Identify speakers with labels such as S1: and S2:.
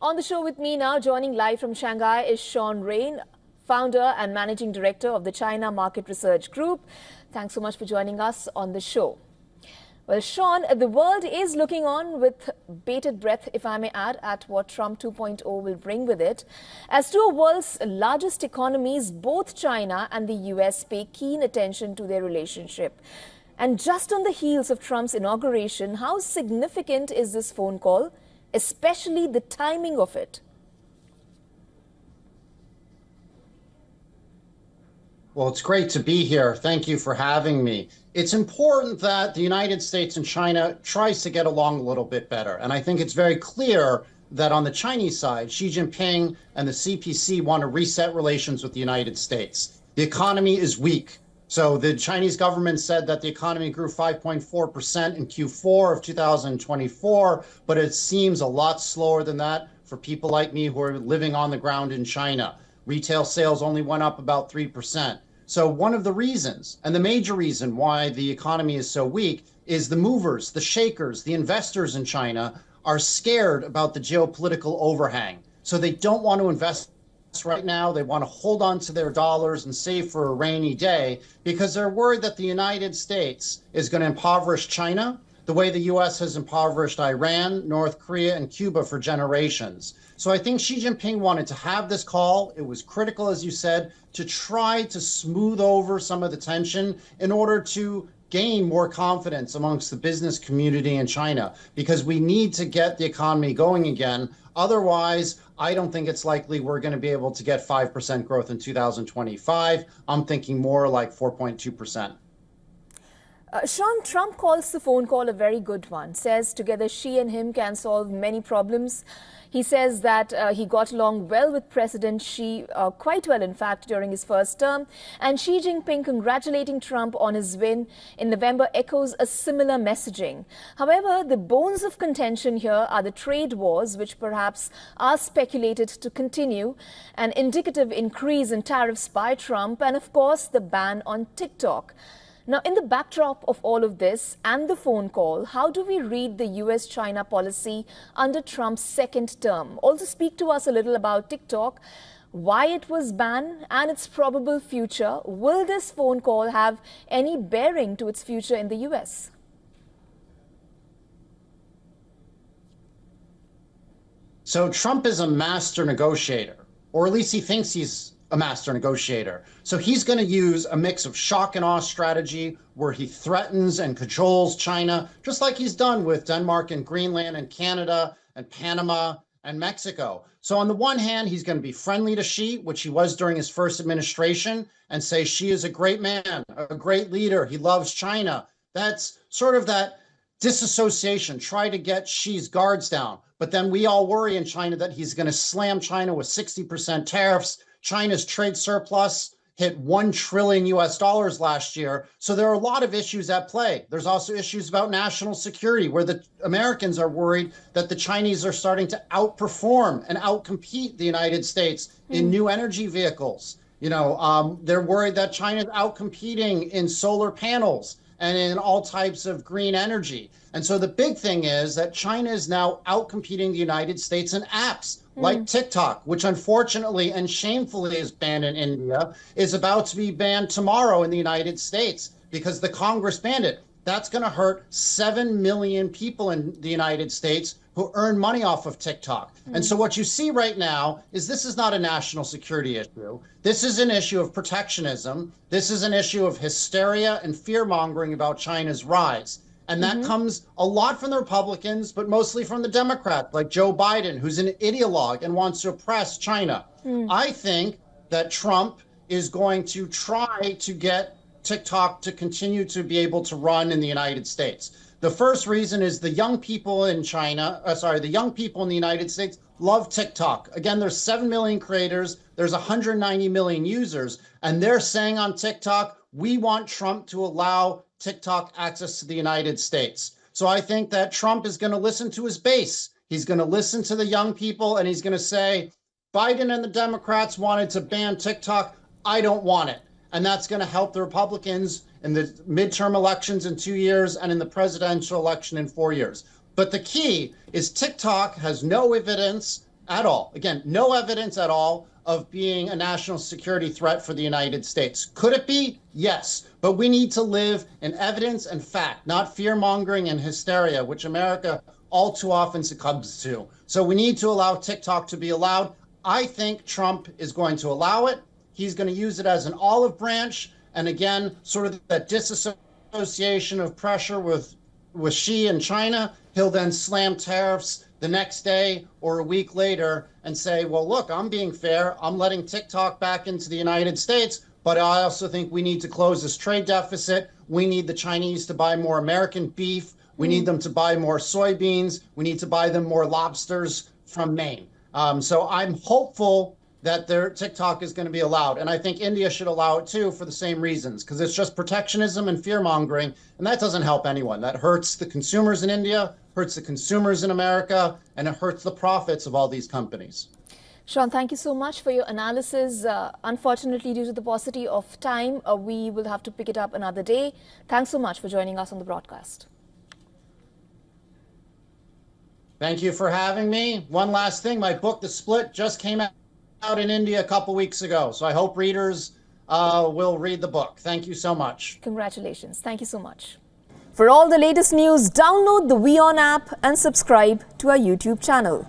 S1: On the show with me now, joining live from Shanghai, is Sean Rain, founder and managing director of the China Market Research Group. Thanks so much for joining us on the show. Well, Sean, the world is looking on with bated breath, if I may add, at what Trump 2.0 will bring with it. As two of the world's largest economies, both China and the US pay keen attention to their relationship. And just on the heels of Trump's inauguration, how significant is this phone call, especially the timing of it?
S2: Well, it's great to be here. Thank you for having me. It's important that the United States and China tries to get along a little bit better. And I think it's very clear that on the Chinese side, Xi Jinping and the CPC want to reset relations with the United States. The economy is weak. So the Chinese government said that the economy grew 5.4% in Q4 of 2024, but it seems a lot slower than that for people like me who are living on the ground in China. Retail sales only went up about 3%. So one of the reasons, and the major reason why the economy is so weak, is the movers, the shakers, the investors in China are scared about the geopolitical overhang. So they don't want to invest right now. They want to hold on to their dollars and save for a rainy day because they're worried that the United States is going to impoverish China the way the US has impoverished Iran, North Korea, and Cuba for generations. So I think Xi Jinping wanted to have this call. It was critical, as you said, to try to smooth over some of the tension in order to gain more confidence amongst the business community in China, because we need to get the economy going again. Otherwise, I don't think it's likely we're going to be able to get 5% growth in 2025. I'm thinking more like 4.2%.
S1: Sean, Trump calls the phone call a very good one, says together she and him can solve many problems. He says that he got along well with President Xi, quite well, in fact, during his first term. And Xi Jinping congratulating Trump on his win in November echoes a similar messaging. However, the bones of contention here are the trade wars, which perhaps are speculated to continue, an indicative increase in tariffs by Trump, and of course, the ban on TikTok. Now, in the backdrop of all of this and the phone call, how do we read the US-China policy under Trump's second term? Also speak to us a little about TikTok, why it was banned and its probable future. Will this phone call have any bearing to its future in the US?
S2: So Trump is a master negotiator, or at least he thinks he's a master negotiator. So he's going to use a mix of shock and awe strategy where he threatens and cajoles China, just like he's done with Denmark and Greenland and Canada and Panama and Mexico. So on the one hand, he's going to be friendly to Xi, which he was during his first administration, and say Xi is a great man, a great leader. He loves China. That's sort of that disassociation, try to get Xi's guards down. But then we all worry in China that he's going to slam China with 60% tariffs. China's trade surplus hit $1 trillion last year. So there are a lot of issues at play. There's also issues about national security, where the Americans are worried that the Chinese are starting to outperform and outcompete the United States in new energy vehicles. They're worried that China's outcompeting in solar panels and in all types of green energy. And so the big thing is that China is now outcompeting the United States in apps like TikTok, which unfortunately and shamefully is banned in India, is about to be banned tomorrow in the United States because the Congress banned it. That's going to hurt 7 million people in the United States who earn money off of TikTok. And so what you see right now is this is not a national security issue. This is an issue of protectionism. This is an issue of hysteria and fear-mongering about China's rise. And that comes a lot from the Republicans, but mostly from the Democrats, like Joe Biden, who's an ideologue and wants to oppress China. I think that Trump is going to try to get TikTok to continue to be able to run in the United States. The first reason is the young people in the young people in the United States love TikTok. Again, there's 7 million creators, there's 190 million users, and they're saying on TikTok, we want Trump to allow TikTok access to the United States. So I think that Trump is going to listen to his base. He's going to listen to the young people, and he's going to say, Biden and the Democrats wanted to ban TikTok. I don't want it. And that's going to help the Republicans in the midterm elections in 2 years and in the presidential election in 4 years. But the key is TikTok has no evidence at all. Again, no evidence at all of being a national security threat for the United States. Could it be? Yes. But we need to live in evidence and fact, not fear-mongering and hysteria, which America all too often succumbs to. So we need to allow TikTok to be allowed. I think Trump is going to allow it. He's going to use it as an olive branch. And again, sort of that disassociation of pressure with Xi and China. He'll then slam tariffs the next day or a week later and say, well, look, I'm being fair. I'm letting TikTok back into the United States, but I also think we need to close this trade deficit. We need the Chinese to buy more American beef. We need them to buy more soybeans. We need to buy them more lobsters from Maine. So I'm hopeful that their TikTok is going to be allowed. And I think India should allow it too for the same reasons, because it's just protectionism and fear mongering. And that doesn't help anyone. That hurts the consumers in India, hurts the consumers in America, and it hurts the profits of all these companies.
S1: Sean, thank you so much for your analysis. Unfortunately, due to the paucity of time, we will have to pick it up another day. Thanks so much for joining us on the broadcast.
S2: Thank you for having me. One last thing, my book, The Split, just came out in India a couple weeks ago. So I hope readers will read the book. Thank you so much.
S1: Congratulations. Thank you so much. For all the latest news, download the WION app and subscribe to our YouTube channel.